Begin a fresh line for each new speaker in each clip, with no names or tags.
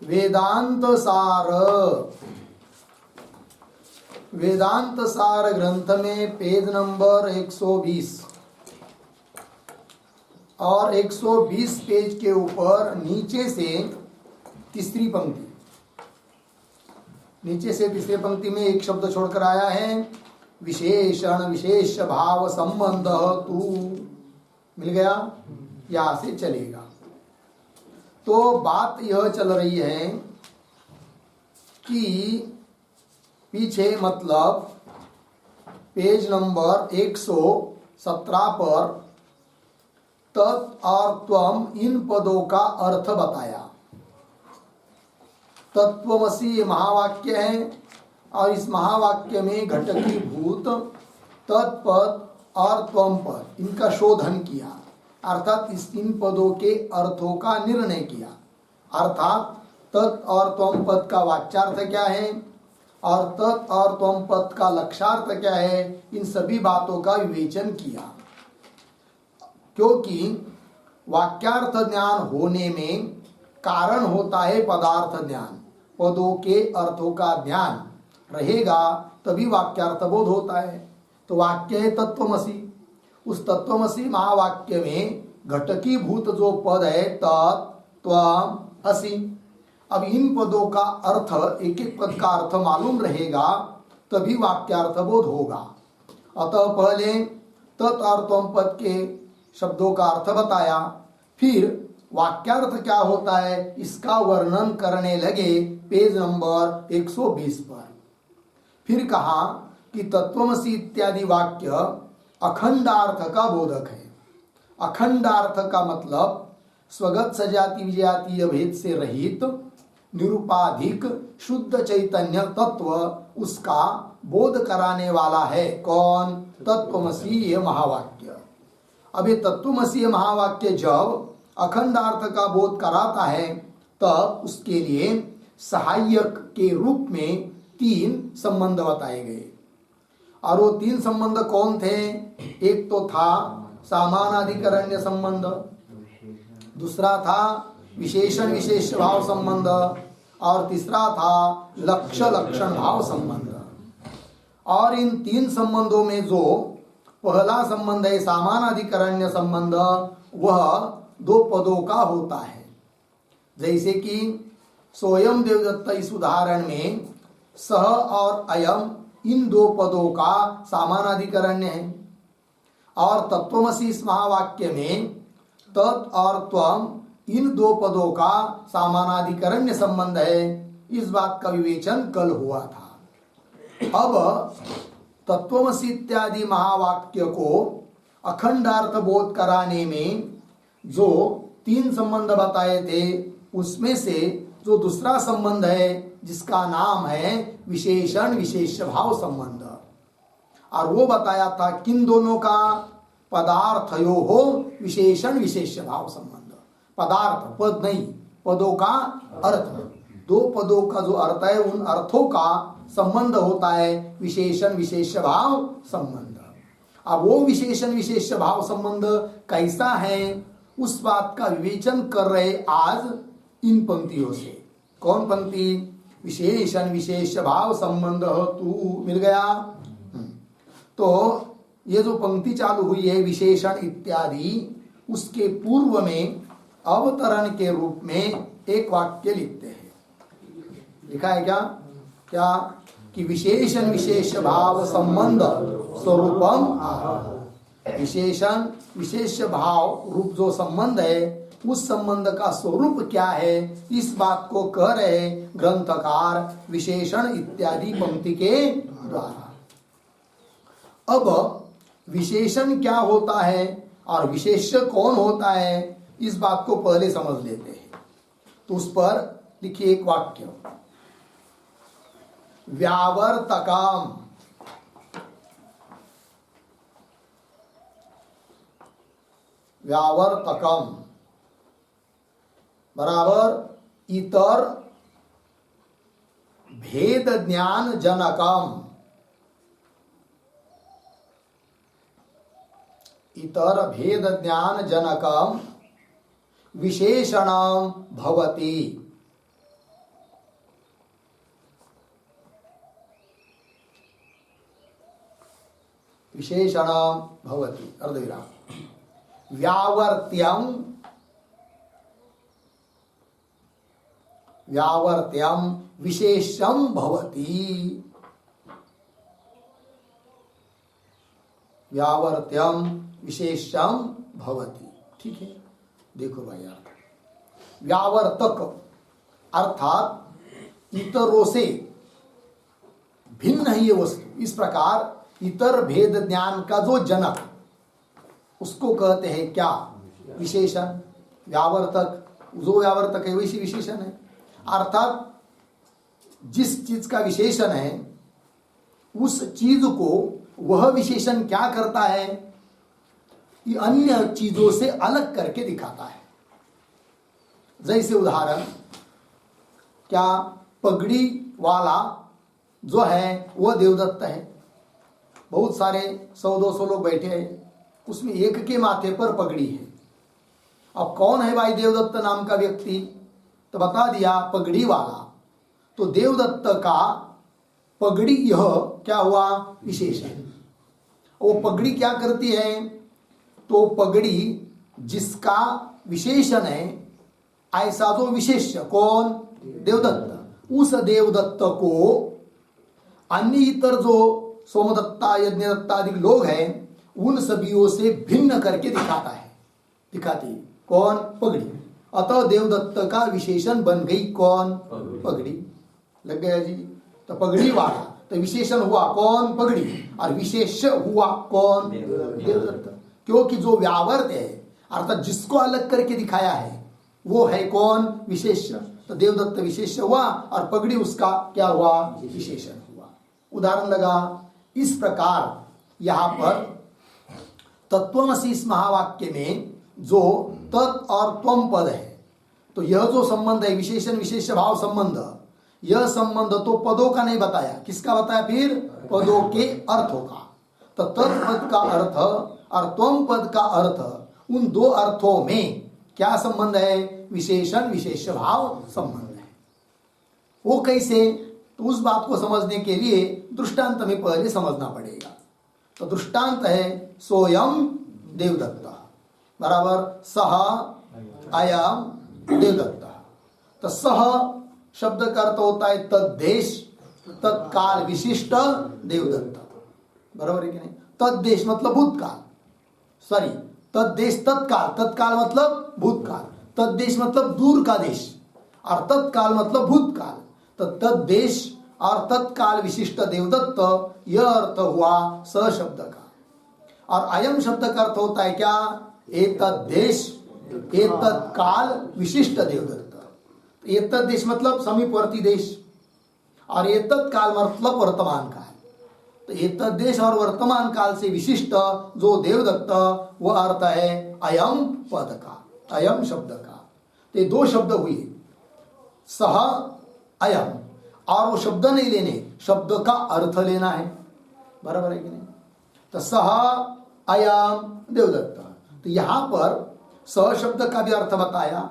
वेदांत सार, वेदांत सार ग्रंथ में पेज नंबर 120 और 120 पेज के ऊपर नीचे से तीसरी पंक्ति, नीचे से तीसरी पंक्ति में एक शब्द छोड़कर आया है, विशेषण विशेष भाव संबंध तू। मिल गया? यहां से चलेगा। तो बात यह चल रही है कि पीछे मतलब पेज नंबर 117 पर तत् और त्वम इन पदों का अर्थ बताया। तत्वमसि ये महावाक्य है और इस महावाक्य में घटकीभूत तत्पद और त्वम पद इनका शोधन किया, अर्थात इस इन पदों के अर्थों का निर्णय किया। अर्थात तत् और त्वम पद का वाच्यार्थ क्या है और तत् और त्वम पद का लक्षार्थ क्या है, इन सभी बातों का विवेचन किया। क्योंकि वाक्यार्थ ज्ञान होने में कारण होता है पदार्थ ज्ञान। पदों के अर्थों का ज्ञान रहेगा तभी वाक्यार्थ बोध होता है। तो वाक्य है तत्वमसि, उस तत्वमसि महावाक्य में घटकीभूत जो पद है तत् त्वम असि। अब इन पदों का अर्थ, एक एक पद का अर्थ मालूम रहेगा तभी वाक्यार्थ बोध होगा। अतः पहले तत् और त्वम पद के शब्दों का अर्थ बताया, फिर वाक्यार्थ क्या होता है इसका वर्णन करने लगे पेज नंबर 120 पर। फिर कहा कि तत्वमसि इत्यादि वाक्य अखंडार्थ का बोधक है। अखंडार्थ का मतलब स्वगत सजाति विजातीय भेद से रहित निरुपाधिक शुद्ध चैतन्य तत्व, उसका बोध कराने वाला है। कौन? तत्वमसि ये महावाक्य। अब ये तत्वमसि महावाक्य जब अखंडार्थ का बोध कराता है तब उसके लिए सहायक के रूप में 3 संबंध बताए गए। और वो 3 संबंध कौन थे? एक तो था सामानाधिकरण्य संबंध, दूसरा था विशेषण विशेष भाव संबंध और तीसरा था लक्ष्य लक्षण भाव संबंध। और इन 3 संबंधों में जो पहला संबंध है सामानाधिकरण्य संबंध, वह 2 पदों का होता है। जैसे कि सोयम देवदत्त इस उदाहरण में सह और अयम इन 2 पदों का सामानाधिकरण्य है। और तत्वमसि इस महावाक्य में तत् और त्वम इन 2 पदों का सामानाधिकरण्य संबंध है। इस बात का विवेचन कल हुआ था। अब तत्वमसि इत्यादि महावाक्य को अखंडार्थ बोध कराने में जो 3 संबंध बताए थे उसमें से जो दूसरा संबंध है जिसका नाम है विशेषण विशेष भाव संबंध, और वो बताया था किन दोनों का? पदार्थयो हो विशेषण विशेष भाव संबंध। पदार्थ पद नहीं, पदों का अर्थ, 2 पदों का जो अर्थ है उन अर्थों का संबंध होता है विशेषण विशेष भाव संबंध। अब वो विशेषण विशेष भाव संबंध कैसा है उस बात का विवेचन कर रहे आज इन पंक्तियों से। कौन पंक्ति? विशेषण विशेष भाव संबंध तू। मिल गया? तो ये जो पंक्ति चालू हुई है विशेषण इत्यादि, उसके पूर्व में अवतरण के रूप में एक वाक्य लिखते हैं। लिखा है क्या? क्या? कि विशेषण विशेष भाव संबंध स्वरूपम आह। विशेषण विशेष भाव रूप जो संबंध है उस संबंध का स्वरूप क्या है, इस बात को कह रहे ग्रंथकार विशेषण इत्यादि पंक्ति के द्वारा। अब विशेषण क्या होता है और विशेष्य कौन होता है, इस बात को पहले समझ लेते हैं। तो उस पर लिखिए एक वाक्य, व्यावर्तकम। व्यावर्तकम बराबर इतर भेद ज्ञान जनकम। इतर भेद ज्ञान जनकम विशेषणम भवति। विशेषणम भवति अर्धविराम। व्यावर्त्यम व्यावर्त्यम विशेषम भवति। व्यावर्त्यम विशेषम भवति। ठीक है, देखो भाई यार, व्यावर्तक अर्थात इतरों से भिन्न है ये वस्तु। इस प्रकार इतर भेद ज्ञान का जो जनक, उसको कहते हैं क्या? विशेषण। व्यावर्तक, जो व्यावर्तक है वैसी विशेषण है। अर्थात जिस चीज का विशेषण है उस चीज को वह विशेषण क्या करता है कि अन्य चीजों से अलग करके दिखाता है। जैसे उदाहरण, क्या पगड़ी वाला जो है वह देवदत्त है। बहुत सारे 100-200 लोग बैठे हैं, उसमें एक के माथे पर पगड़ी है। अब कौन है भाई देवदत्त नाम का व्यक्ति? तो बता दिया पगड़ी वाला। तो देवदत्त का पगड़ी यह क्या हुआ? विशेषण। वो पगड़ी क्या करती है? तो पगड़ी जिसका विशेषण है, ऐसा जो विशेष्य कौन? देवदत्त। उस देवदत्त को अन्य इतर जो सोमदत्ता यज्ञदत्ता आदि लोग हैं उन सभीयों से भिन्न करके दिखाता है, दिखाती है। कौन? पगड़ी। अतः देवदत्त का विशेषण बन गई कौन? पगड़ी। लग गया जी? तो पगड़ी वाला तो विशेषण हुआ कौन? पगड़ी। और विशेष हुआ कौन? देवदत्त। क्योंकि जो व्यावर्त है अर्थात जिसको अलग करके दिखाया है वो है कौन? विशेष। तो देवदत्त विशेष हुआ और पगड़ी उसका क्या हुआ? विशेषण हुआ। उदाहरण लगा। इस प्रकार यहां पर तत्वमसि इस महावाक्य में जो तत् और त्वम पद है, तो यह जो संबंध है विशेषण विशेष भाव संबंध, यह संबंध तो पदों का नहीं बताया। किसका बताया? फिर पदों के अर्थों का। तो तत्पद का अर्थ और त्वम पद का अर्थ, उन दो अर्थों में क्या संबंध है? विशेषण विशेष भाव संबंध है। वो कैसे? तो उस बात को समझने के लिए दृष्टांत में पहले समझना पड़ेगा। तो दृष्टांत है सोयम देवदत्त बराबर सह अयम देवदत्त। तो सह शब्द का अर्थ होता है तद्देश तत्काल विशिष्ट देवदत्त, बराबर है कि नहीं? तद्देश मतलब भूतकाल, सॉरी तद्देश तत्काल, तत्काल मतलब भूतकाल, तद्देश मतलब दूर का देश और तत्काल मतलब भूतकाल। तो तद्देश और तत्काल विशिष्ट देवदत्त, यह अर्थ हुआ स शब्द का। और अयम शब्द का अर्थ होता है क्या? एतद्देश एतत्काल विशिष्ट देवदत्त। एतद्देश मतलब समीपवर्ती देश और एतत्काल मतलब वर्तमान काल। तो एतद्देश और वर्तमान काल से विशिष्ट जो देवदत्त, वह अर्थ है अयम पद का, अयम शब्द का। तो ये दो शब्द हुए, सह अयम, और वो शब्द नहीं लेने, शब्द का अर्थ लेना है, बराबर है कि नहीं? तो सह अयम देवदत्त। तो यहां पर सह शब्द का भी अर्थ बताया,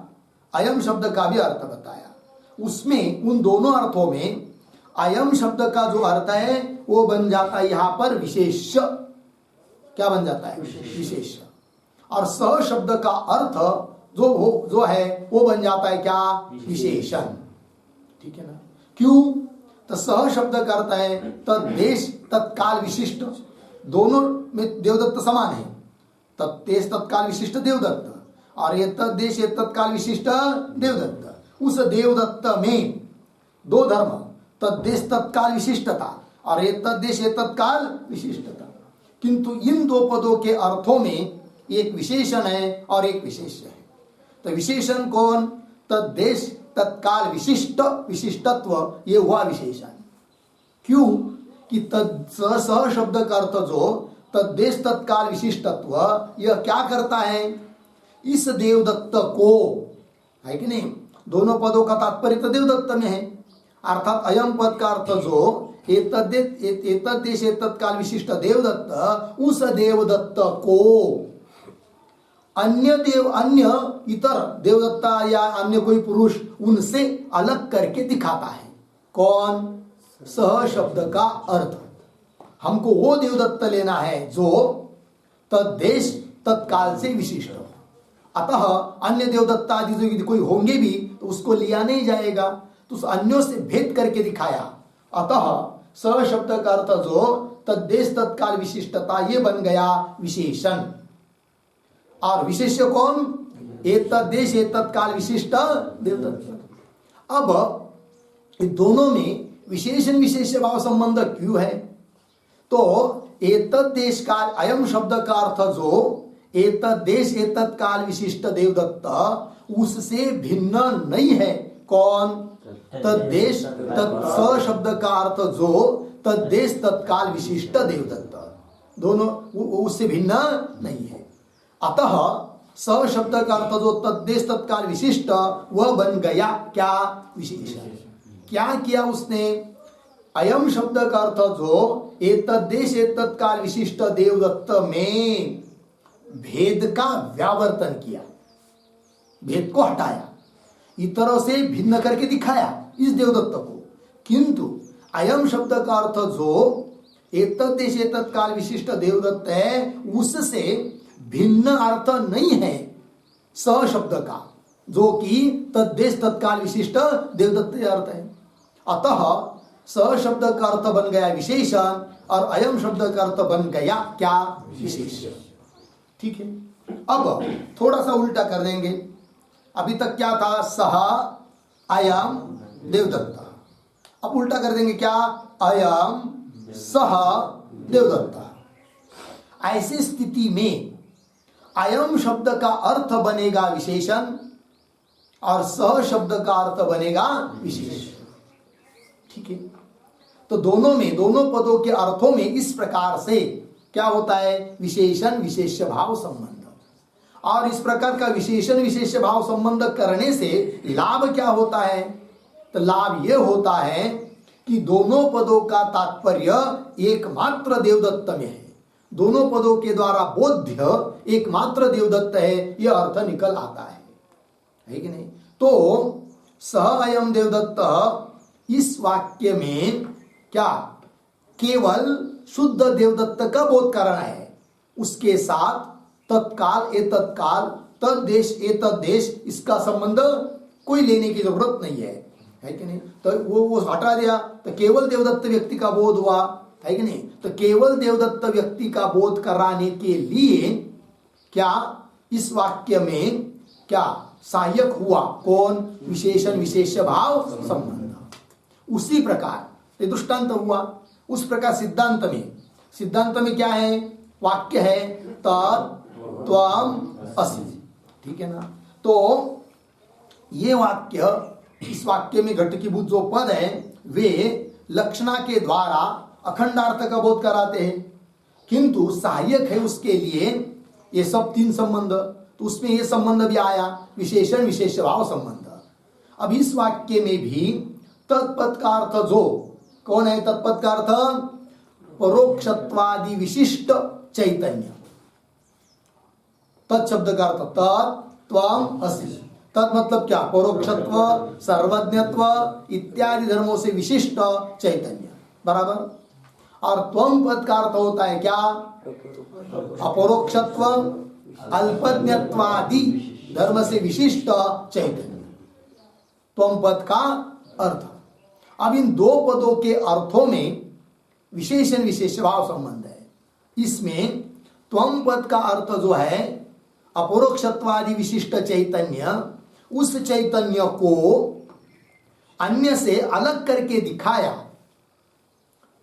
अयम शब्द का भी अर्थ बताया। उसमें उन दोनों अर्थों में अयम शब्द का जो अर्थ है वो बन जाता है यहां पर विशेष। क्या बन जाता है? विशेष। और सह शब्द का अर्थ जो है वो बन जाता है क्या? विशेषण। ठीक है ना? क्यों? तो सह शब्द का अर्थ है तद्देश तत्काल विशिष्ट, दोनों में देवदत्त समान है। तत्देश तत्काल विशिष्ट देवदत्त और ये तद्देश तत्काल विशिष्ट देवदत्त। उस देवदत्त में दो धर्म, तद्देश तत्काल विशिष्टता और ये तद्देश तत्काल विशिष्टता। किंतु इन दो पदों के अर्थों में एक विशेषण है और एक विशेष है। तो विशेषण कौन? तद्देश तत्काल विशिष्ट विशिष्टत्व, ये हुआ विशेषण। क्यों? कि सह शब्द का अर्थ जो तद्देश तत्काल विशिष्टत्व, यह क्या करता है? इस देवदत्त को, है कि नहीं? दोनों पदों का तात्पर्य तो देवदत्त में है। अर्थात अयम पद का अर्थ जो एतद्देश तत्काल विशिष्ट देवदत्त, उस देवदत्त को अन्य इतर देवदत्ता या अन्य कोई पुरुष उनसे अलग करके दिखाता है। कौन? सह शब्द का अर्थ। हमको वो देवदत्त लेना है जो तद्देश तत्काल से विशिष्ट हो। अतः अन्य देवदत्ता आदि जो यदि कोई होंगे भी तो उसको लिया नहीं जाएगा, तो उस अन्यों से भेद करके दिखाया। अतः स शब्द का अर्थ जो तद्देश तत्काल विशिष्टता, ये बन गया विशेषण। और विशेष्य कौन? एक तद्देश एक तत्काल विशिष्ट देवदत्त। अब इन दोनों में विशेषण विशेष भाव संबंध क्यों है? तो एतद्देश काल अयम शब्द का अर्थ जो एतद्देश एतत्काल विशिष्ट देवदत्त, उससे भिन्न नहीं है। कौन? तद्देश स शब्द का अर्थ जो तद्देश तत्काल विशिष्ट देवदत्त, दोनों उससे भिन्न नहीं है। अतः स शब्द का अर्थ जो तद्देश तत्काल विशिष्ट, वह बन गया क्या? विशेषण। क्या किया उसने? अयम शब्द का अर्थ जो एतद्देश एतत्काल विशिष्ट देवदत्त में भेद का व्यावर्तन किया, भेद को हटाया, इतरों से भिन्न करके दिखाया इस देवदत्त को। किंतु अयम शब्द का अर्थ जो एतद्देश एतत्काल विशिष्ट देवदत्त है, उससे भिन्न अर्थ नहीं है स शब्द का, जो कि तद्देश तत्काल विशिष्ट देवदत्त अर्थ है। अतः स शब्द का अर्थ बन गया विशेषण और अयम शब्द का अर्थ बन गया क्या? विशेषण। ठीक है। अब थोड़ा सा उल्टा कर देंगे। अभी तक क्या था? सह अयम देवदत्ता। अब उल्टा कर देंगे क्या? अयम सह देवदत्ता। ऐसी स्थिति में अयम शब्द का अर्थ बनेगा विशेषण और सह शब्द का अर्थ बनेगा विशेषण। ठीक है। तो दोनों में, दोनों पदों के अर्थों में इस प्रकार से क्या होता है? विशेषण विशेष्य भाव संबंध। और इस प्रकार का विशेषण विशेष्य भाव संबंध करने से लाभ क्या होता है? तो लाभ यह होता है कि दोनों पदों का तात्पर्य एकमात्र देवदत्त में है, दोनों पदों के द्वारा बोध्य एकमात्र देवदत्त है, यह अर्थ निकल आता है कि नहीं? तो सह अयम देवदत्त इस वाक्य में क्या केवल शुद्ध देवदत्त का बोध करना है, उसके साथ तत्काल एतत्काल तद्देश एतद्देश इसका संबंध कोई लेने की जरूरत नहीं है कि नहीं? तो वो हटा दिया तो केवल देवदत्त व्यक्ति का बोध हुआ, है कि नहीं? तो केवल देवदत्त व्यक्ति का बोध कराने के लिए क्या इस वाक्य में क्या सहायक हुआ? कौन? विशेषण विशेष्य भाव संबंध। उसी प्रकार ये दृष्टांत हुआ। उस प्रकार सिद्धांत में क्या है? वाक्य है त्वम असि। ठीक है ना? तो ये वाक्य, इस वाक्य में घटकीभूत जो पद है वे लक्षणा के द्वारा अखंडार्थ का बोध कराते हैं, किंतु सहायक है उसके लिए ये सब तीन संबंध। तो उसमें ये संबंध भी आया, विशेषण विशेष भाव संबंध। अब इस वाक्य में भी तत्पद का अर्थ जो कौन है? तत्पद का अर्थ परोक्षत्वादि विशिष्ट चैतन्य। तत्शब्द का अर्थ तत्त्वम असि। तत् मतलब क्या? परोक्षत्व, सर्वज्ञत्व इत्यादि धर्मों से विशिष्ट चैतन्य, बराबर। और त्वम पद का अर्थ होता है क्या? अपरोक्षत्व, अल्पज्ञत्वादि धर्म से विशिष्ट चैतन्य, त्वम पद का अर्थ। अब इन दो पदों के अर्थों में विशेषण विशेष भाव संबंध है। इसमें त्वम पद का अर्थ जो है अपरोक्षत्वादि विशिष्ट चैतन्य, उस चैतन्य को अन्य से अलग करके दिखाया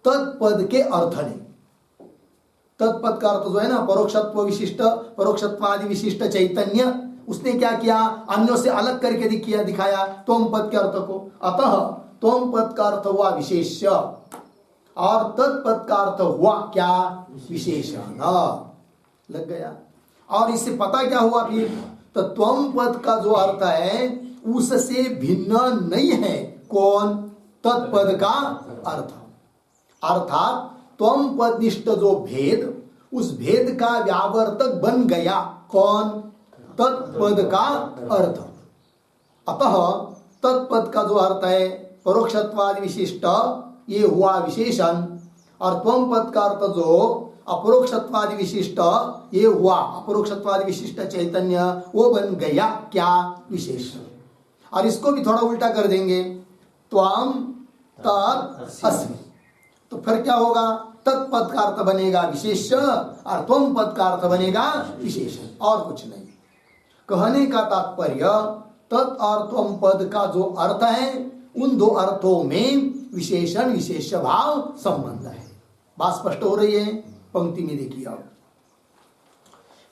तत्पद के अर्थ ने। तत्पद का अर्थ जो है ना परोक्षत्व विशिष्ट, परोक्षत्वादि विशिष्ट चैतन्य, उसने क्या किया? अन्यों से अलग करके दिखाया त्वम पद के अर्थ को। अतः त्वम पद का अर्थ हुआ विशेष्य और तत्पद का अर्थ हुआ क्या? विशेषण। लग गया। और इससे पता क्या हुआ फिर? तो त्वम पद का जो अर्थ है उससे भिन्न नहीं है। कौन? तत्पद का अर्थ। अर्थात त्वम पद निष्ठ जो भेद, उस भेद का व्यावर्तक बन गया कौन? तत्पद का अर्थ। अतः तत्पद का जो अर्थ है परोक्षत्वादि विशिष्ट, ये हुआ विशेषण, और त्वम पद का अर्थ जो अपरोक्षत्वादि विशिष्ट ये हुआ, अपरोक्षत्वादि विशिष्ट चैतन्य वो बन गया क्या? विशेष। और इसको भी थोड़ा उल्टा कर देंगे, त्वम तत् अस्मि, तो फिर क्या होगा? तत्पद का अर्थ बनेगा विशेष और त्वम पद का अर्थ बनेगा विशेषण, और कुछ नहीं। कहने का तात्पर्य तत् और त्वम पद का जो अर्थ है उन दो अर्थों में विशेषण विशेष भाव संबंध है। बात स्पष्ट हो रही है? पंक्ति में देखिए अब,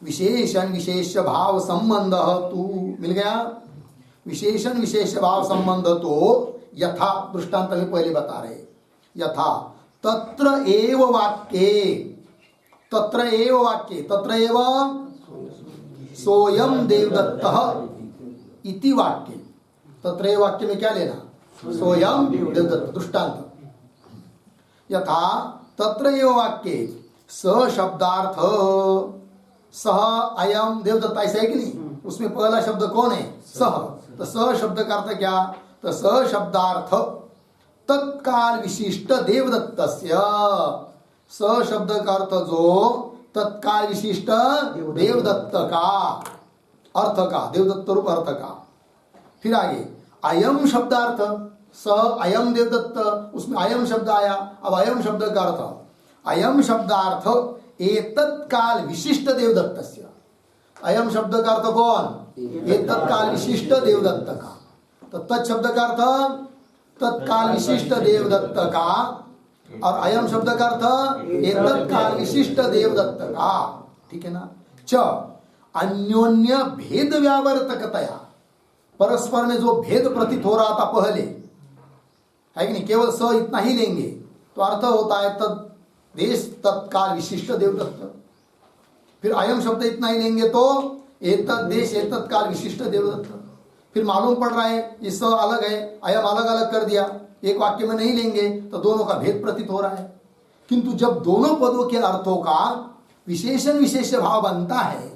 विशेषण विशेष भाव संबंध तू मिल गया। विशेषण विशेष भाव संबंध तो यथा, दृष्टांत में पहले बता रहे, यथा तत्र एव वाक्ये, तत्र एव वाक्ये, तत्र एव सोयम देवदत्तः इति वाक्ये, तत्र एव वाक्य में क्या लेना? सोयम देवदत्त। दृष्टांत यथा तत्र एव वाक्ये स शब्दार्थ सह अयम देवदत्त, ऐसा है कि नहीं? उसमें पहला शब्द कौन है? सह। तो स शब्द का अर्थ क्या? तो स शब्दार्थ तत्काल विशिष्ट देवदत्तस्य, स शब्द का अर्थ जो तत्काल विशिष्ट देवदत्त का अर्थ का, देवदत्त रूप अर्थ का। फिर आगे अयम शब्दार्थ, स अयम देवदत्त, उसमें अयम शब्द आया। अब अयम शब्द का अर्थ, अयम शब्दार्थ एतत्काल विशिष्ट देवदत्तस्य, अयम शब्द का अर्थ कौन? एतत्काल विशिष्ट देवदत्त का। तो तत् शब्द का अर्थ तत्काल विशिष्ट देवदत्त का, और अयम शब्द का अर्थ एतत्काल विशिष्ट देवदत्त का। ठीक है ना? च अन्योन्य भेद व्यावर्तकतया, परस्पर में जो भेद प्रतीत हो रहा था पहले, है कि नहीं? केवल स इतना ही लेंगे तो अर्थ होता है तद देश तत्काल विशिष्ट देवदत्त। फिर अयम शब्द इतना ही लेंगे तो एतद देश एतत्काल विशिष्ट देवदत्त। फिर मालूम पड़ रहा है ये स अलग है, अयम अलग अलग कर दिया, एक वाक्य में नहीं लेंगे तो दोनों का भेद प्रतीत हो रहा है। किंतु जब दोनों पदों के अर्थों का विशेषण विशेष भाव बनता है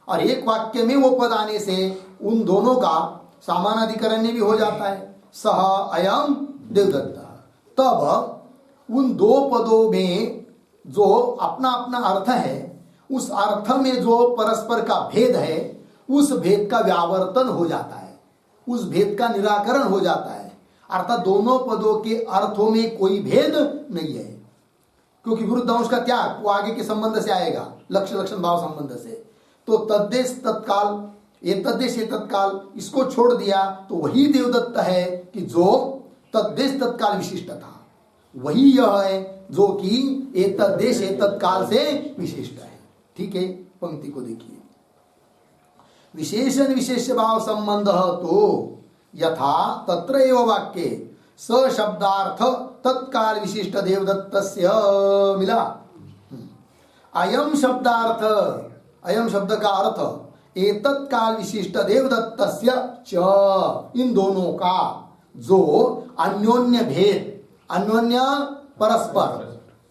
और एक वाक्य में वो पद आने से उन दोनों का सामानाधिकरण्य भी हो जाता है, सह अयम देवदत्त, तब उन दो पदों में जो अपना अपना अर्थ है उस अर्थ में जो परस्पर का भेद है उस भेद का व्यावर्तन हो जाता है, उस भेद का निराकरण हो जाता है। अर्थात दोनों पदों के अर्थों में कोई भेद नहीं है, क्योंकि विरुद्ध अंश का त्याग वो आगे के संबंध से आएगा, लक्ष्य लक्षण भाव संबंध से। तो तद्देश तत्काल, ये तद्देश ये तत्काल, इसको छोड़ दिया तो वही देवदत्त है कि जो तद्देश तत्काल विशिष्ट था, वही यह है जो कि एक तद्देश एक तत्काल से विशिष्ट है। ठीक है? पंक्ति को देखिए, विशेषण विशेष भाव संबंध तो यथा तत्र एव वाक्ये स शब्दार्थ तत्काल विशिष्ट देवदत्तस्य मिला। अयम शब्दार्थ, अयम शब्द का अर्थ एतत्काल विशिष्ट देवदत्तस्य च, इन दोनों का जो अन्योन्य भेद, अन्योन्य परस्पर,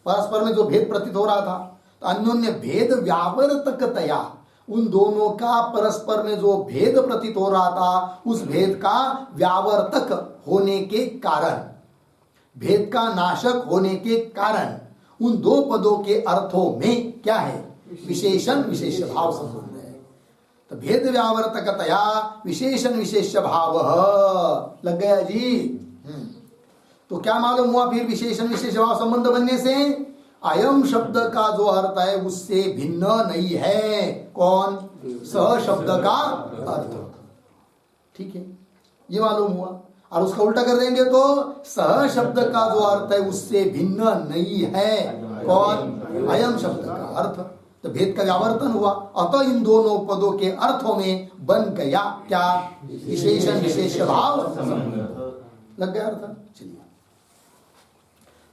परस्पर में जो भेद प्रतीत हो रहा था, तो अन्योन्य भेद व्यावर्तकतया, उन दोनों का परस्पर में जो भेद प्रतीत हो रहा था उस भेद का व्यावर्तक होने के कारण, भेद का नाशक होने के कारण उन दो पदों के अर्थों में क्या है? विशेषण विशेष भाव संबंध है। तो भेद व्यावर्तकतया विशेषण विशेष भाव लग गया जी। तो क्या मालूम हुआ फिर? विशेषण विशेष भाव संबंध बनने से अयम शब्द का जो अर्थ है उससे भिन्न नहीं है। कौन? स शब्द का अर्थ। ठीक है, ये मालूम हुआ। और उसका उल्टा कर देंगे तो सह शब्द का जो अर्थ है उससे भिन्न नहीं है। कौन? अयम शब्द का अर्थ। तो भेद का व्यावर्तन हुआ, अतः इन दोनों पदों के अर्थों में बन गया क्या? विशेषण विशेष भाव लग गया अर्थ। चलिए,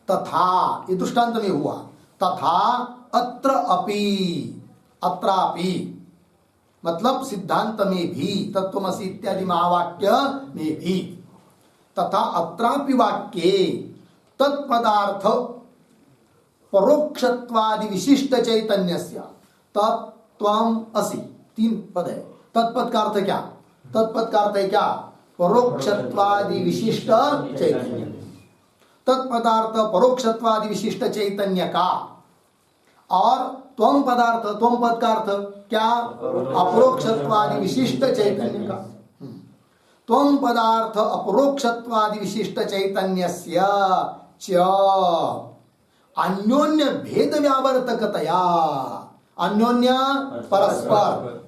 तथा, ये दृष्टांत में हुआ। तथा अत्र अपि, अत्रापि मतलब सिद्धांत में भी, तत्वमसि इत्यादि महावाक्य में भी। तथा अत्रापि वाक्ये तत्पदार्थ परोक्षत्वादि विशिष्ट चैतन्यस्य, तत्त्वम् असि, तीन पद है। तत्पद का अर्थ क्या? तत्पद का अर्थ है क्या? परोक्षत्वादि विशिष्ट चैतन्य। तत्पदार्थ परोक्षत्वादि विशिष्ट चैतन्य का, और त्वम पदार्थ, त्वम पद का अर्थ क्या, अपरोक्षत्वादि विशिष्ट चैतन्य का। त्वम पदार्थ अपरोक्षत्वादि विशिष्ट चैतन्यस्य च अन्योन्य भेद व्यावर्तकतया, अन्योन्य परस्पर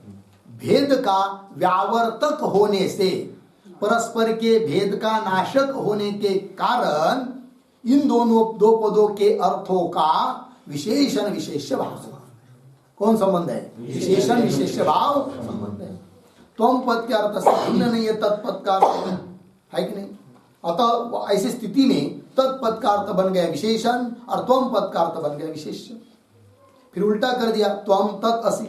भेद का व्यावर्तक होने से, परस्पर के भेद का नाशक होने के कारण इन दोनों दो पदों के अर्थों का विशेषण विशेष्य भाव, कौन संबंध है, विशेषण विशेष्य भाव संबंध है। त्वम पद के अर्थ से भिन्न नहीं है तत्पद का अर्थ, है कि नहीं। अतः ऐसी स्थिति में तत्पद का अर्थ बन गया विशेषण और त्वम पद का अर्थ बन गया विशेष्य। फिर उल्टा कर दिया, त्वम तत् असि।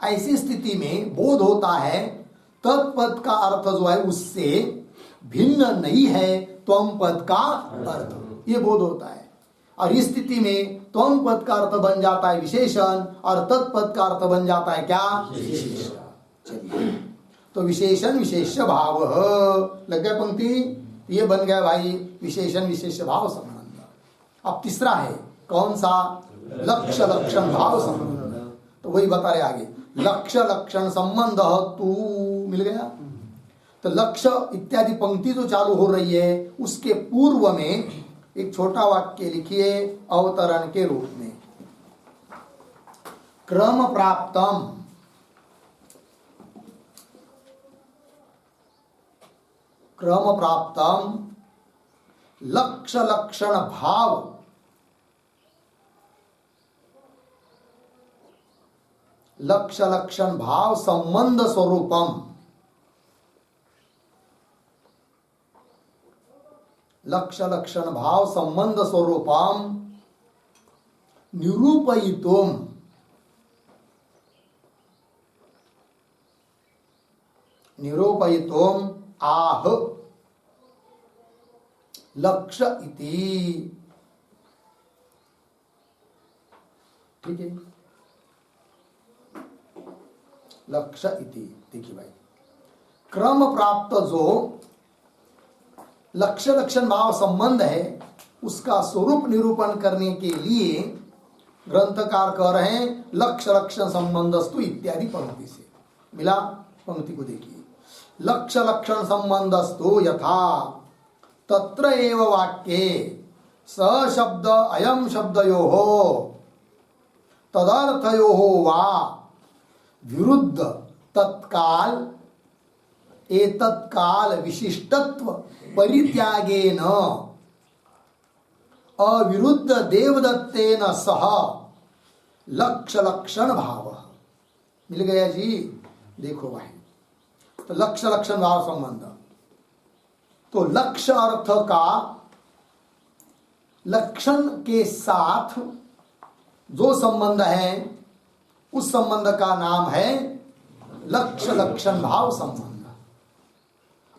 ऐसी स्थिति में बोध होता है तत्पद का अर्थ जो है उससे भिन्न नहीं है त्वम पद का अर्थ, ये बोध होता है। और इस स्थिति में त्वम पद का अर्थ बन जाता है विशेषण और तत्पद का अर्थ बन जाता है क्या, विशेषण। चलिए, तो विशेषण विशेष्य भाव लग गया पंक्ति, ये बन गया भाई विशेषण विशेष्य भाव संबंध। अब तीसरा है कौन सा, लक्ष्य लक्षण भाव संबंध। तो वही बता रहे आगे, लक्ष्य लक्षण संबंध तू मिल गया। तो लक्ष्य इत्यादि पंक्ति जो चालू हो रही है उसके पूर्व में एक छोटा वाक्य लिखिए अवतरण के रूप में, क्रम प्राप्तम, क्रम प्राप्तम लक्ष्य लक्षण भाव लक्ष्य लक्षण भाव संबंध स्वरूपम, लक्ष्य लक्षण भाव संबंध स्वरूपम निरूपयितुम, निरूपयितुम आह लक्ष्य इति। ठीक है, लक्ष्य इति। देखिए भाई, क्रम प्राप्त जो लक्ष्य लक्षण भाव संबंध है उसका स्वरूप निरूपण करने के लिए ग्रंथकार कह रहे हैं लक्ष्य लक्षण संबंधस्तु इत्यादि पंक्ति से मिला। पंक्ति को देखिए, लक्ष्य लक्षण संबंधस्तु यथा तत्र एव वाक्ये स शब्द अयम शब्दयोः तदर्थयोः वा विरुद्ध तत्काल एतत्काल विशिष्टत्व परित्यागेन अविरुद्ध देवदत्तेन सह लक्ष्य लक्षण भाव। मिल गया जी। देखो भाई, तो लक्ष्य लक्षण भाव संबंध, तो लक्ष्य अर्थ का लक्षण के साथ जो संबंध है उस संबंध का नाम है लक्ष्य लक्षण भाव संबंध।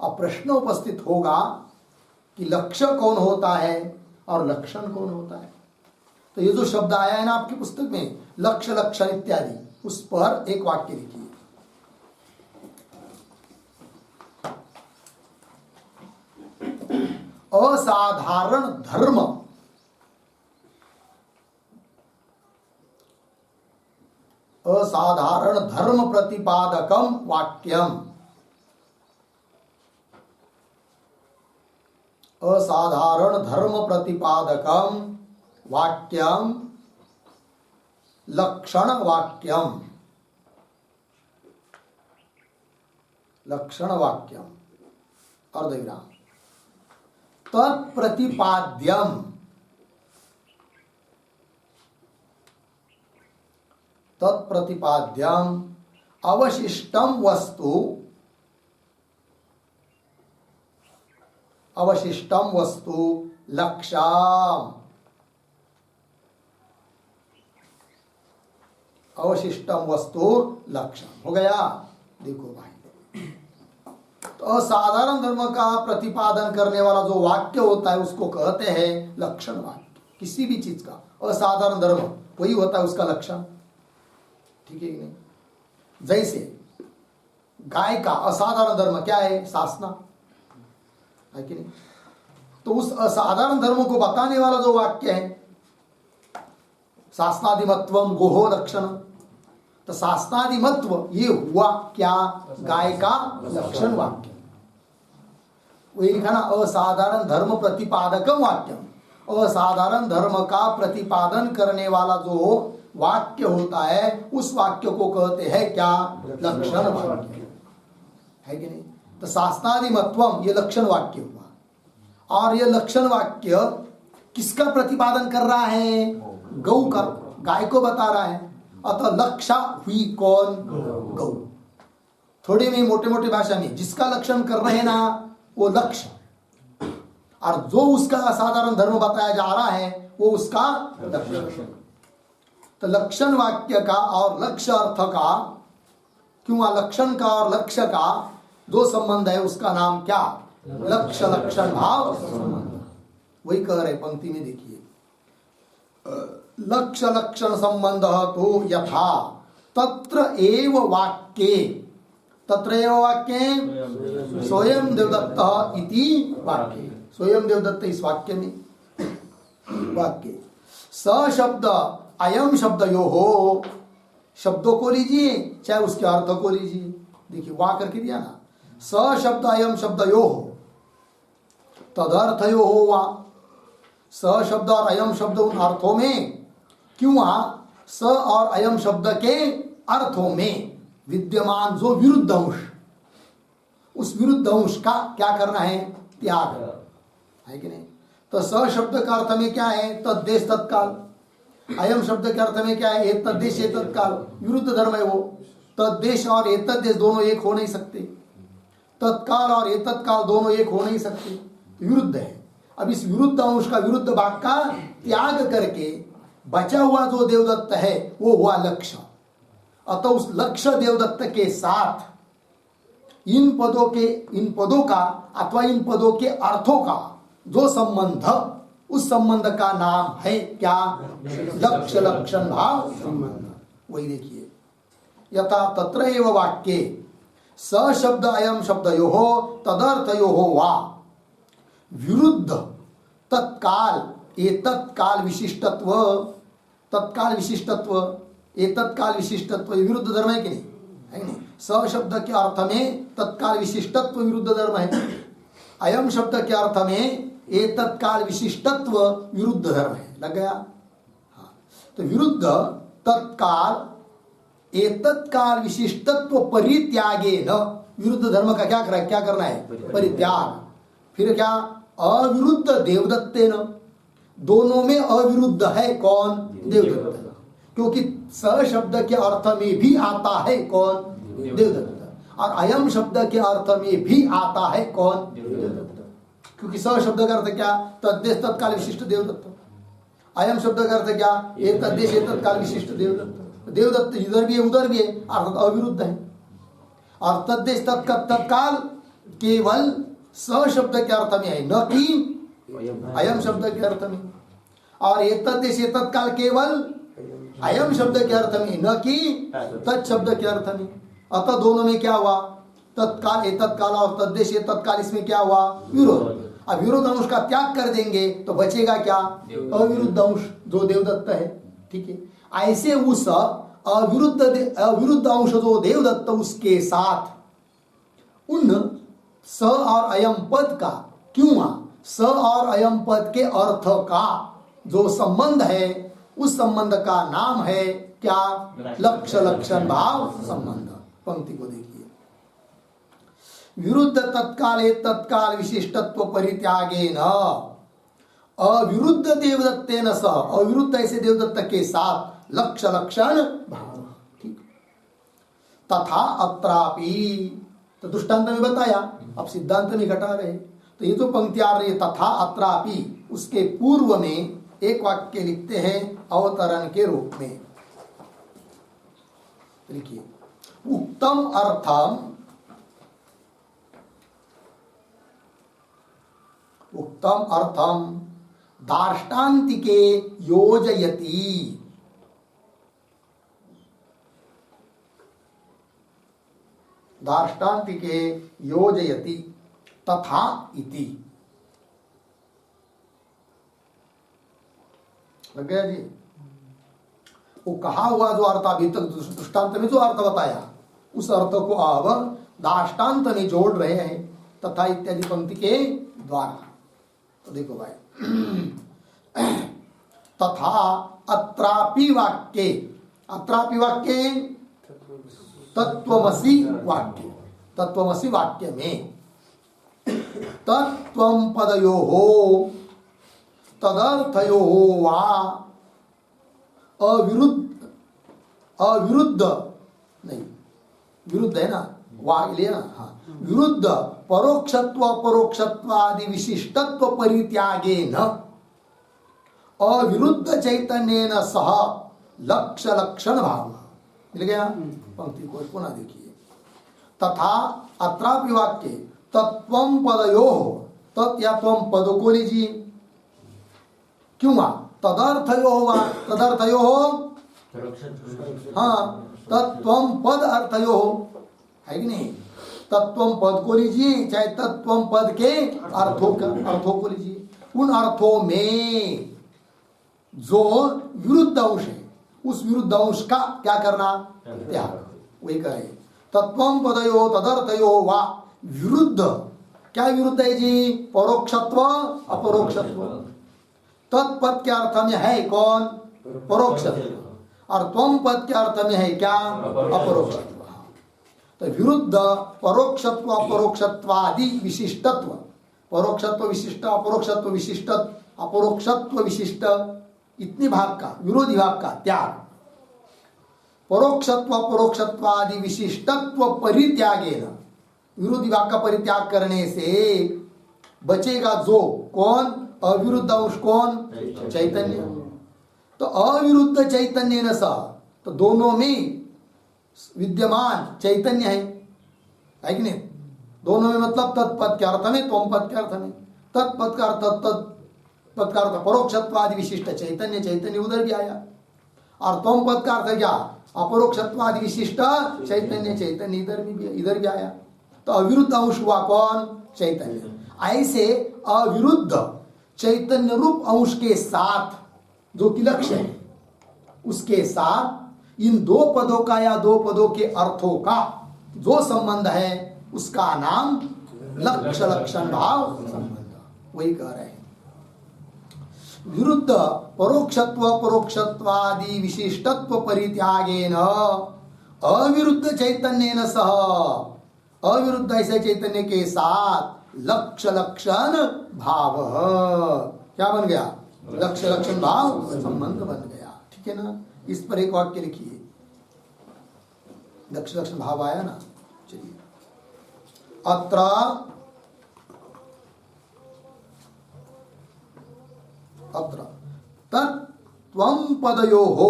अब प्रश्न उपस्थित होगा कि लक्ष्य कौन होता है और लक्षण कौन होता है। तो ये जो शब्द आया है ना आपकी पुस्तक में, लक्ष्य लक्षण इत्यादि, उस पर एक वाक्य लिखिए। असाधारण धर्म, असाधारण धर्म प्रतिपादकम वाक्यम, असाधारण धर्म प्रतिपादकम वाक्यम लक्षण वाक्यम, लक्षण वाक्यम अर्धविराम तत्प्रतिपाद्यम, तत्प्रतिपाद्यम अवशिष्टम वस्तु, अवशिष्टम वस्तु लक्ष्यम, अवशिष्टम वस्तु लक्ष्यम। हो गया। देखो भाई, तो असाधारण धर्म का प्रतिपादन करने वाला जो वाक्य होता है उसको कहते हैं लक्षण वाक्य। किसी भी चीज का असाधारण धर्म वही होता है उसका लक्षण। ठीक है कि नहीं। जैसे गाय का असाधारण धर्म क्या है, सासना, है कि नहीं। तो उस असाधारण धर्म को बताने वाला जो वाक्य है, शास्त्रादिमत्वम गोहो लक्षण, तो शास्त्रादिमत्व ये हुआ क्या? गाय का लक्षण वाक्य। वही लिखा ना, असाधारण धर्म प्रतिपादकम वाक्यम। असाधारण धर्म का प्रतिपादन करने वाला जो वाक्य होता है उस वाक्य को कहते हैं क्या? लक्षण वाक्य, है कि नहीं? तो शास्त्रादिमत्वम ये लक्षण वाक्य हुआ। और ये लक्षण वाक्य किसका प्रतिपादन कर रहा है? गौ का, गाय को बता रहा है। अतः लक्षा हुई कौन? गौ। थोड़ी में मोटे मोटे भाषा में जिसका लक्षण कर रहे हैं ना वो लक्ष्य, और जो उसका असाधारण धर्म बताया जा रहा है वो उसका लक्षण। तो लक्षण वाक्य का और लक्ष्य अर्थ का, क्यों लक्षण का और लक्ष्य का जो संबंध है उसका नाम क्या? लक्ष्य लक्षण भाव संबंध। वही कह रहे पंक्ति में, देखिए, लक्ष्य लक्षण संबंध तो यथा तत्र एव वाक्ये, तत्र एव वाक्ये स्वयं देवदत्त इति वाक्ये, स्वयं देवदत्त इस वाक्य में वाक्य स शब्द अयम शब्द यो हो, शब्दों को लीजिए चाहे उसके अर्थ को लीजिए। देखिए वहां करके दिया ना, स शब्द अयम शब्द यो हो, तदर्थ यो हो। वा स शब्द और अयम शब्द उन अर्थों में, क्यों? स और अयम शब्द के अर्थों में विद्यमान जो विरुद्ध अंश, उस विरुद्ध अंश का क्या करना है? त्याग, है कि नहीं? तो स शब्द का अर्थ में क्या है? तद्देश तत्काल। अयम शब्द के अर्थ में क्या है? एतद्देश एतत्काल, विरुद्ध धर्म है वो। तद्देश और एतद्देश दोनों एक हो नहीं सकते, तत्काल और एतत्काल दोनों एक हो नहीं सकते, विरुद्ध है। अब इस विरुद्ध अंश का, विरुद्ध भाग का त्याग करके बचा हुआ जो देवदत्त है वो हुआ लक्ष्य। अतः उस लक्ष्य देवदत्त के साथ इन पदों का अथवा इन पदों के अर्थों का जो संबंध, उस संबंध का नाम है क्या? लक्ष्य लक्षण भाव संबंध। वही देखिए, यथा तत्र एव वाक्ये स शब्द अयम शब्द यो हो तदर्थ यो हो वा विरुद्ध तत्काल एतत्काल विशिष्टत्व, तत्काल विशिष्टत्व एतत्काल विशिष्टत्व विरुद्ध धर्म है कि नहीं? है नहीं? स शब्द के अर्थ में तत्काल विशिष्टत्व विरुद्ध धर्म है, अयम शब्द के अर्थ में एतत्काल विशिष्टत्व विरुद्ध धर्म है। लग गया? हाँ। तो विरुद्ध तत्काल एतत्काल विशिष्टत्व परित्यागे न, विरुद्ध धर्म का क्या करना है? परित्याग। फिर क्या? अविरुद्ध देवदत्ते न, दोनों में अविरुद्ध है कौन? देवदत्त। क्योंकि स शब्द के अर्थ में भी आता है कौन? देवदत्त। और अयम शब्द के अर्थ में भी आता है कौन? देवदत्त। क्योंकि स शब्द का अर्थ क्या? तद्देश तत्काल विशिष्ट देवदत्त। अयम शब्द का अर्थ क्या? ये तद्देश तत्काल विशिष्ट देवदत्त। देवदत्त इधर भी है उधर भी है, अर्थात अविरुद्ध है। और तद्देश तत्काल केवल स शब्द के अर्थ में है, न कि अयम शब्द के अर्थ में। और ये तद्देश तत्काल केवल अयम शब्द के अर्थ में, न कि तत् शब्द के अर्थ में। अतः दोनों में क्या हुआ? तत्काल एतत्काल और तद्देश तत्काल, इसमें क्या हुआ? विरोध। अब विरोध अंश का त्याग कर देंगे तो बचेगा क्या? अविरुद्ध अंश जो देवदत्त है। ठीक है, ऐसे उस अविरुद्ध अंश जो देवदत्त, उसके साथ उन स और अयम पद का, क्यों? स और अयम पद के अर्थ का जो संबंध है उस संबंध का नाम है क्या? लक्ष्य लक्षण भाव संबंध। पंक्ति को देखिए, विरुद्ध तत्काले तत्काल विशिष्टत्व परित्यागे न अविरुद्ध देवदत्ते न स, अविरुद्ध ऐसे देवदत्त के साथ लक्ष्य लक्षण भाव। ठीक, तथा अत्रापि, तो दृष्टांत में बताया, अब सिद्धांत में घटा रहे। तो ये जो पंक्ति आ रही है तथा अत्रापि, उसके पूर्व में एक वाक्य लिखते हैं अवतरण के रूप में। लिखिए, उत्तम अर्थम, उत्तम अर्थम दार्ष्टान्तिके योजयति, दार्ष्टान्तिके योजयति तथा इति। लग गया जी। वो कहा हुआ जो अर्थ अभी तक दृष्टांत में जो अर्थ बताया उस अर्थ को अब दाष्टान्त में जोड़ रहे हैं तथा इत्यादि पंक्ति के द्वारा। तो देखो भाई, तथा अत्रापि वाक्ये, अत्रापि वाक्ये तत्वमसि वाक्य, तत्वमसि वाक्य में तत्त्वं पदयोः तदर्थयोः वा अविरुद्ध, अविरुद्ध नहीं, विरुद्ध है ना, वा लिए ना, हाँ, विरुद्ध परोक्षत्व अपरोक्षत्वादि विशिष्टत्व परित्यागेन अविरुद्ध चैतन्येन सह लक्ष्य लक्षण भाव। मिल गया? पंक्ति को पुनः देखिए। तथा अत्रापि वाक्ये तत्वं पदयोः, तत् या त्वं पद को लीजिए, क्यों वा तदर्थयोः वा, तदर्थयोः, हाँ, तत्वं पद अर्थयोः है कि नहीं? तत्वं पद को लीजिए चाहे तत्वं पद के अर्थों को लीजिए। उन अर्थों में जो विरुद्ध अंश है उस विरुद्ध अंश का क्या करना? त्याग। वही करे तत्वं पदयो तदर्थयो वा विरुद्ध। क्या विरुद्ध है जी? परोक्षत्व अपरोक्षत्व। तत्पद के अर्थ में है कौन? परोक्षत्व। और त्वं पद के अर्थ में है क्या? अपरोक्षत्व। तो विरुद्ध परोक्षत्व अपरोक्षत्वादि विशिष्टत्व, परोक्षत्व विशिष्ट अपरोक्षत्व विशिष्ट अपरोक्षत्व विशिष्ट इतने भाग का, विरोधी भाग का त्याग। परोक्षत्व अपरोक्षत्वादि विशिष्टत्व परित्यागेन, विरोधी भाग का परित्याग करने से बचेगा जो कौन? अविरुद्ध अंश कौन? चैतन्य। तो अविरुद्ध चैतन्य न सा, तो दोनों में विद्यमान चैतन्य है कि नहीं? दोनों में मतलब तत्पद के अर्थ में त्वं पद के अर्थ में। तत्पद का अर्थ तत्पद का अर्थ परोक्षत्वादि विशिष्ट चैतन्य, चैतन्य उधर भी आया। और त्वं पद का अर्थ क्या? अपरोक्षत्वादि विशिष्ट चैतन्य, चैतन्य इधर भी आया। तो अविरुद्ध अंश हुआ कौन? चैतन्य। ऐसे अविरुद्ध चैतन्य रूप अंश के साथ जो कि लक्ष्य है, उसके साथ इन दो पदों का या दो पदों के अर्थों का जो संबंध है उसका नाम लक्ष्य लक्षण भाव संबंध। वही कह रहे हैं विरुद्ध परोक्षत्व परोक्षत्वादि विशिष्टत्व परित्यागेन अविरुद्ध चैतन्येन सह, अविरुद्ध ऐसे चैतन्य के साथ लक्ष्य लक्षण भाव। क्या बन गया? लक्ष्य लक्षण भाव संबंध बन गया। ठीक है ना? इस पर एक वाक्य लिखिए, लक्ष्य लक्षण भाव आया ना। चलिए, अत्र अत्र तत्त्वं पदयोः,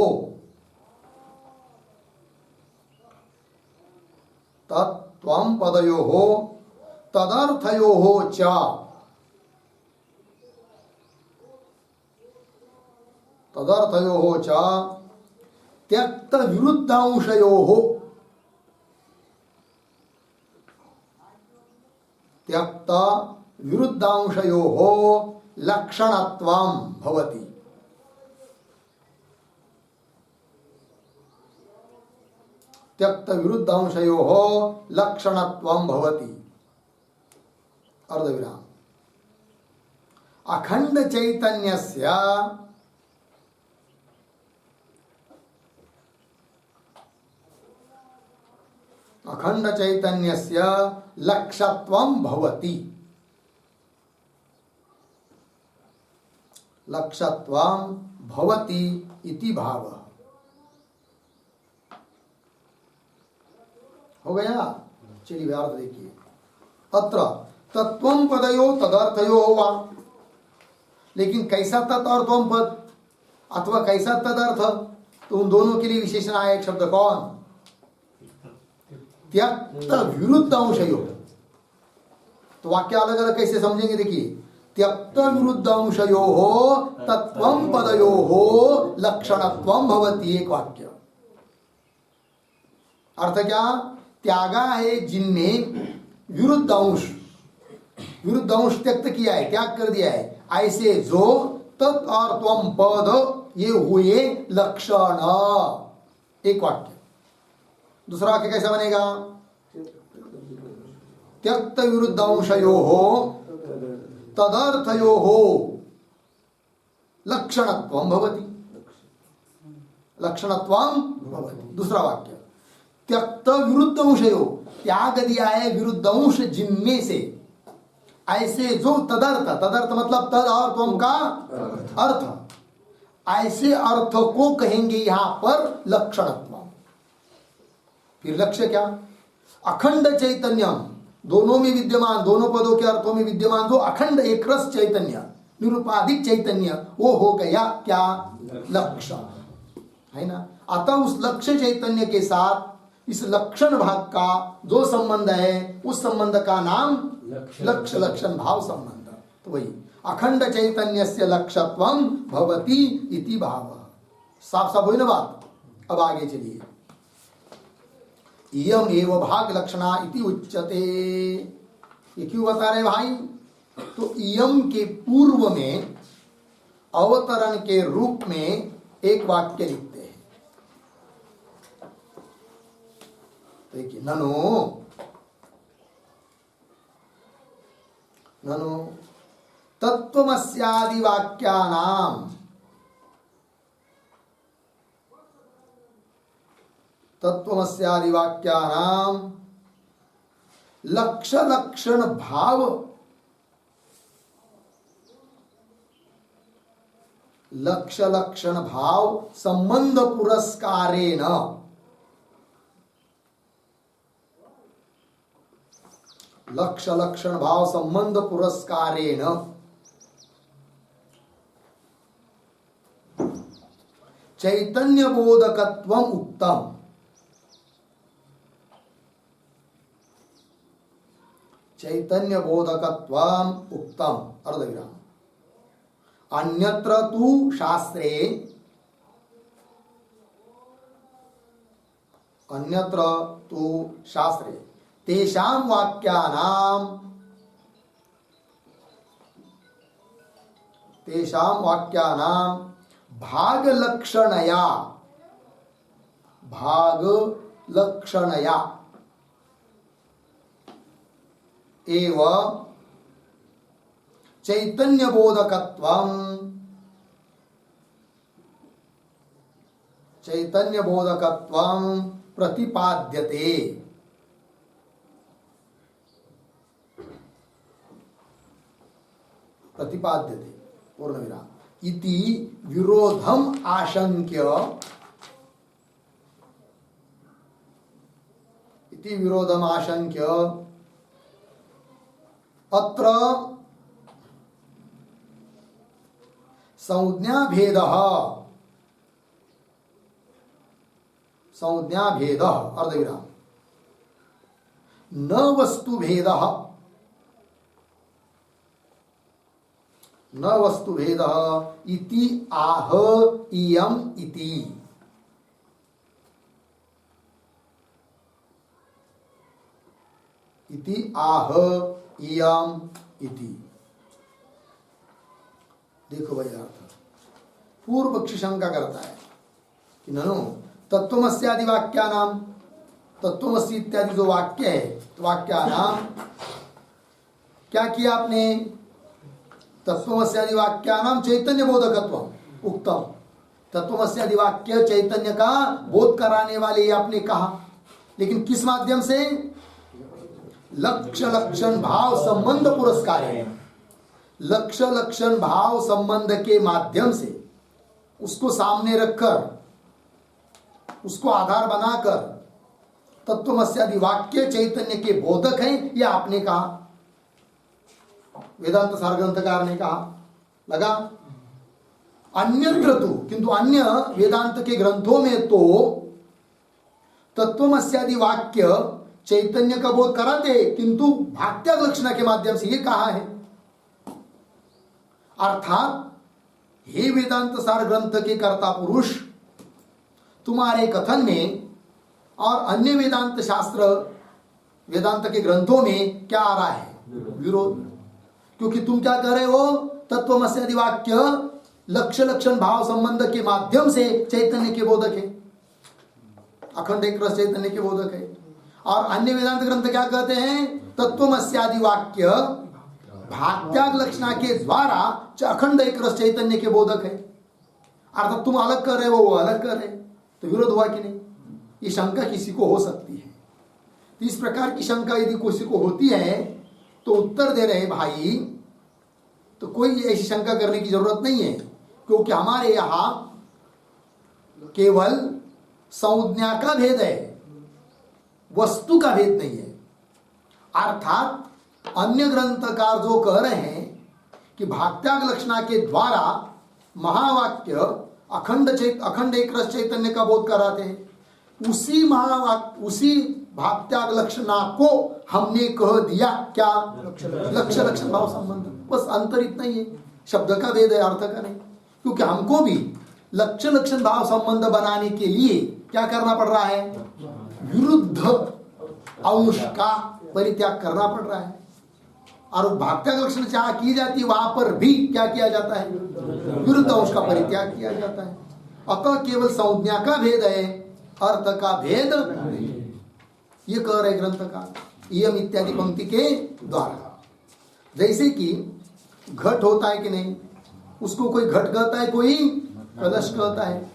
तत्त्वं पदयोः तदर्थयोः च, तदर्थयोः च त्यक्त विरुद्धांशयोः, त्यक्त विरुद्धांशयोः लक्षणत्वं भवति। त्यक्त विरुद्धांशयोः लक्षणत्वं भवति। अर्धविराम। अखंड चैतन्यस्य अखंड चैतन्यस्य लक्ष्यत्वं भवति। लक्ष्यत्वं भवति इति भाव। हो गया? चलिए व्यार्थ देखिए। अत्र तत्त्वं पदयो तदर्थयो वा, लेकिन कैसा तत् और त्वं पद अथवा कैसा तदर्थ, तो उन दोनों के लिए विशेषण आया एक शब्द कौन? त्यक्त विरुद्ध अंशयो। तो वाक्य अलग अलग कैसे समझेंगे? देखिए, त्यक्त विरुद्ध अंशयो तत्त्वं पदयो लक्षणत्वं भवति। एक वाक्य अर्थ क्या? त्यागा है जिनने विरुद्ध अंश त्यक्त किया है, त्याग कर दिया है, ऐसे जो तत् और त्वं पद ये हुए लक्षण। एक वाक्य। दूसरा वाक्य कैसा बनेगा? त्यक्त विरुद्धंशयो तदर्थयो लक्षणत्वं भवति। लक्षणत्वं भवति। दूसरा वाक्य त्यक्त विरुद्धंशयो, त्याग दिया है विरुद्ध अंश जिनमें से, ऐसे जो तदर्थ, तदर्थ मतलब तद और त्वम का अर्थ, ऐसे अर्थ को कहेंगे यहां पर लक्षणत्व। फिर लक्ष्य क्या? अखंड चैतन्यम, दोनों में विद्यमान, दोनों पदों के अर्थों में विद्यमान जो अखंड एक रस चैतन्य, निरुपाधिक चैतन्य, वो हो गया क्या? लक्ष्य, है ना। अतः उस लक्ष्य चैतन्य के साथ इस लक्षण भाग का जो संबंध है, उस संबंध का नाम लक्ष्य लक्षण भाव संबंध। तो वही अखंड चैतन्यस्य लक्ष्यत्वं भवति इति भाव। साफ साफ हुई ना बात। अब आगे चलिए। इयम एव भाग लक्षणा इति उच्यते। ये क्यों बता रहे भाई? तो इयम के पूर्व में अवतरण के रूप में एक वाक्य लिखते हैं। देखिए, ननु तत्वमस्यादि वाक्यानाम, तत्वमस्यादि वाक्यानाम लक्ष्य लक्षण भाव, लक्ष्य लक्षण भाव संबंध पुरस्कारेण, लक्ष्य लक्षण भाव संबंध पुरस्कारेण चैतन्य बोधकत्वम उक्तम। चैतन्य बोधकत्वम उक्तम अर्धविराम। अन्यत्र तु शास्त्रे, अन्यत्र तु शास्त्रे तेषां वाक्यानां, तेषां वाक्यानां भाग लक्षणया, भाग लक्षणया एव चैतन्य बोधकत्वं, चैतन्य बोधकत्वं प्रतिपाद्यते। प्रतिपाद्यते पूर्णविराम। इति विरोधम आशंक्य, इति विरोधम आशंक्य अत्र संज्ञा भेदः, संज्ञा भेदः अर्धविराम न वस्तु भेदः, न वस्तु भेदः इति आह इयम इति। इति आह इयम इति। देखो भाई अर्थ, पूर्व पक्षी शंका करता है कि ननु तत्वमस्यादि वाक्यानाम, तत्वमसि इत्यादि जो वाक्य है, तो वाक्यानाम क्या किया आपने? तत्वमस्यादि वाक्यानाम चैतन्य बोधकत्व उक्तम। तत्वमस्यादि वाक्य चैतन्य का बोध कराने वाले आपने कहा, लेकिन किस माध्यम से? लक्ष्य लक्षण भाव संबंध पुरस्कार है। लक्ष्य लक्षण भाव संबंध के माध्यम से उसको सामने रखकर, उसको आधार बनाकर तत्वमस्यादि वाक्य चैतन्य के बोधक हैं, यह आपने कहा, वेदांत सार ग्रंथकार ने कहा। लगा? अन्यत्र तो, किंतु अन्य वेदांत के ग्रंथों में तो तत्वमस्यादि वाक्य चैतन्य का बोध कराते, किंतु भात्याग लक्षणा के माध्यम से ये कहा है। अर्थात हे वेदांत सार ग्रंथ के कर्ता पुरुष, तुम्हारे कथन में और अन्य वेदांत शास्त्र, वेदांत के ग्रंथों में क्या आ रहा है? विरोध। क्योंकि तुम क्या कह रहे हो? तत्वमस्यादि वाक्य लक्ष्य लक्षण भाव संबंध के माध्यम से चैतन्य के बोधक है, अखंड एक रस चैतन्य के बोधक है। और अन्य वेदांत ग्रंथ क्या कहते हैं? तत्वमस्यादि वाक्य भाग लक्षणा के द्वारा अखंड एक रस चैतन्य के बोधक है। अर्थात तुम अलग कर रहे हो, वो अलग कर रहे, तो विरोध हुआ कि नहीं? ये शंका किसी को हो सकती है। तो इस प्रकार की शंका यदि किसी को होती है तो उत्तर दे रहे भाई, तो कोई ऐसी शंका करने की जरूरत नहीं है, क्योंकि हमारे यहां केवल संज्ञा का भेद है, वस्तु का भेद नहीं है। अर्थात अन्य ग्रंथकार जो कह रहे हैं कि भागत्याग लक्षणा के द्वारा महावाक्य अखंड एक रस चैतन्य का बोध कराते हैं, उसी महावाक्य उसी भागत्याग लक्षणा को हमने कह दिया क्या? लक्ष्य लक्षण भाव संबंध। बस अंतर इतना ही है, शब्द का भेद है, अर्थ का नहीं। क्योंकि हमको भी लक्ष्य लक्षण भाव संबंध बनाने के लिए क्या करना पड़ रहा है? विरुद्ध अंश का परित्याग करना पड़ रहा है। और भागत्याग लक्षण जहां की जाती है वहां पर भी क्या किया जाता है? विरुद्ध अंश का परित्याग किया जाता है। अतः केवल संज्ञा का भेद है, अर्थ का भेद नहीं। ये कह रहे ग्रंथकार इयम इत्यादि पंक्ति के द्वारा। जैसे कि घट होता है कि नहीं, उसको कोई घट कहता है, कोई कलश कहता है,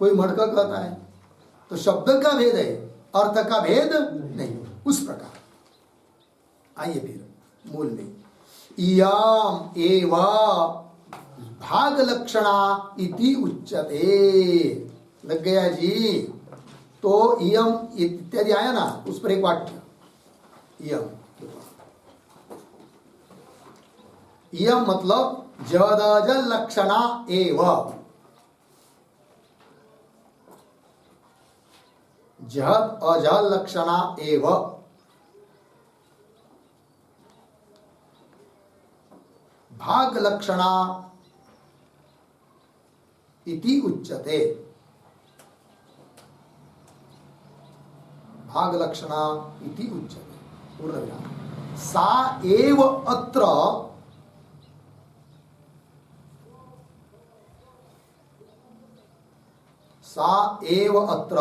कोई मटका कहता है। तो शब्द का भेद है, अर्थ का भेद नहीं। उस प्रकार आइए फिर मूल में, इयम एव भाग लक्षणा इति उच्यते। लग गया जी? तो इयम इत्यादि आया ना, उस पर एक वाक्य इयम। इयम मतलब जद लक्षणा एव, जद अजल लक्षणा एव भाग लक्षणा इति उच्यते। भाग लक्षणा इति उच्यते। पूर्ण विराम। सा एव अत्र सा एव अत्र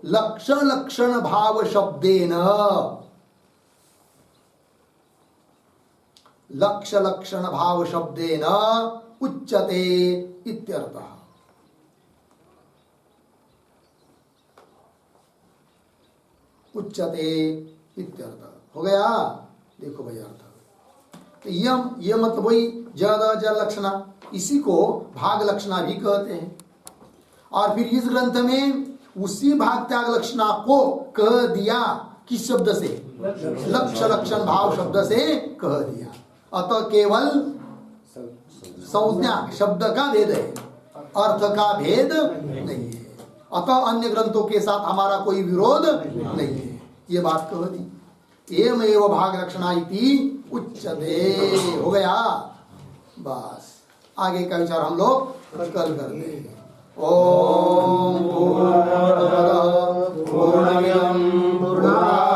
लक्ष्य लक्षण भाव शब्देन लक्ष्य लक्षण भाव शब्देन उच्यते इत्यर्थः। उच्यते इत्यर्थ हो गया। देखो भाई अर्थ, तो यम ये मतलब वही जद जल लक्षणा, इसी को भाग लक्षणा भी कहते हैं। और फिर इस ग्रंथ में उसी भाग त्याग लक्षणा को कह दिया किस शब्द से? लक्ष्य लक्षण भाव शब्द से कह दिया। अतः केवल संज्ञा शब्द का भेद है, अर्थ का भेद नहीं है। अतः अन्य ग्रंथों के साथ हमारा कोई विरोध नहीं है। ये बात कह दी। एवं एवं भाग लक्षणा इति उच्यते। हो गया। बस आगे का विचार हम लोग कल करते हैं। ओम पूर्णमदः पूर्णमिदं पूर्णात्